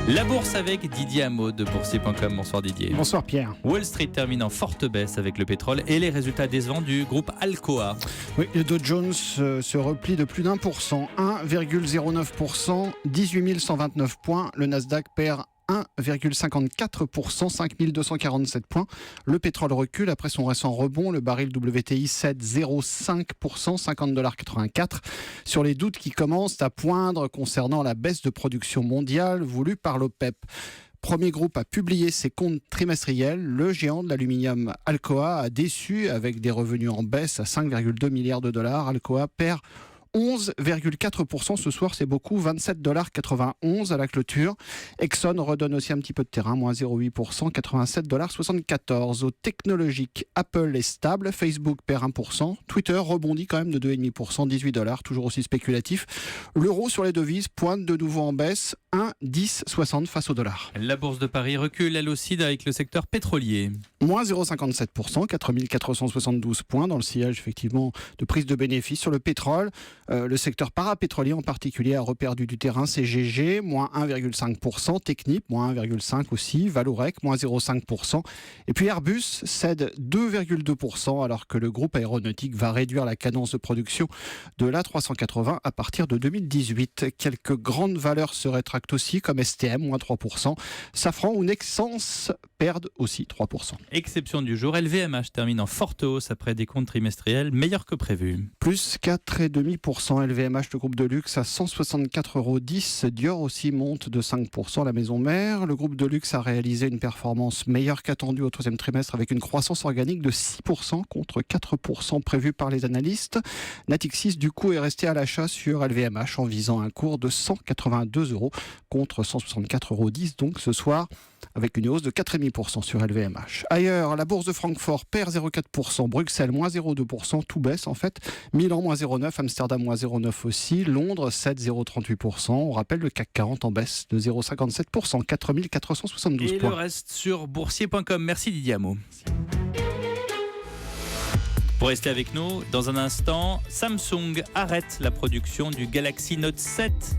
La bourse avec Didier Hameau de boursier.com. Bonsoir Didier. Bonsoir Pierre. Wall Street termine en forte baisse avec le pétrole et les résultats décevants du groupe Alcoa. Oui, le Dow Jones se replie de plus d'1%, 1,09%, 18 129 points. Le Nasdaq perd 1,54%, 5247 points. Le pétrole recule après son récent rebond. Le baril WTI cède 0,5%, 50,84 $. Sur les doutes qui commencent à poindre concernant la baisse de production mondiale voulue par l'OPEP. Premier groupe à publier ses comptes trimestriels, le géant de l'aluminium Alcoa a déçu avec des revenus en baisse à 5,2 milliards de dollars. Alcoa perd 11,4% ce soir, c'est beaucoup, 27,91 $ à la clôture. Exxon redonne aussi un petit peu de terrain, moins 0,8%, 87,74 $. Au technologique, Apple est stable, Facebook perd 1%, Twitter rebondit quand même de 2,5%, 18 $, toujours aussi spéculatif. L'euro sur les devises pointe de nouveau en baisse, 1,1060 face au dollar. La bourse de Paris recule elle aussi avec le secteur pétrolier. Moins 0,57%, 4472 points dans le sillage effectivement de prise de bénéfices sur le pétrole. Le secteur parapétrolier en particulier a reperdu du terrain. CGG, moins 1,5%. Technip, moins 1,5% aussi. Valorec, moins 0,5%. Et puis Airbus cède 2,2% alors que le groupe aéronautique va réduire la cadence de production de l'A380 à partir de 2018. Quelques grandes valeurs se rétractent aussi comme STM, moins 3%. Safran ou Nexans perdent aussi 3%. Exception du jour, LVMH termine en forte hausse après des comptes trimestriels meilleurs que prévu. Plus 4,5%. LVMH, le groupe de luxe, à 164,10 €. Dior aussi monte de 5%, la maison mère. Le groupe de luxe a réalisé une performance meilleure qu'attendue au troisième trimestre avec une croissance organique de 6% contre 4% prévu par les analystes. Natixis, du coup, est resté à l'achat sur LVMH en visant un cours de 182 € contre 164,10 €. Donc ce soir, avec une hausse de 4,5% sur LVMH. Ailleurs, la bourse de Francfort perd 0,4%, Bruxelles moins 0,2%, tout baisse en fait. Milan moins 0,9%, Amsterdam moins 0,9% aussi, Londres 7,38%. On rappelle le CAC 40 en baisse de 0,57%, 4472 et points. Et le reste sur boursier.com. Merci Didier Hameau. Pour rester avec nous, dans un instant, Samsung arrête la production du Galaxy Note 7.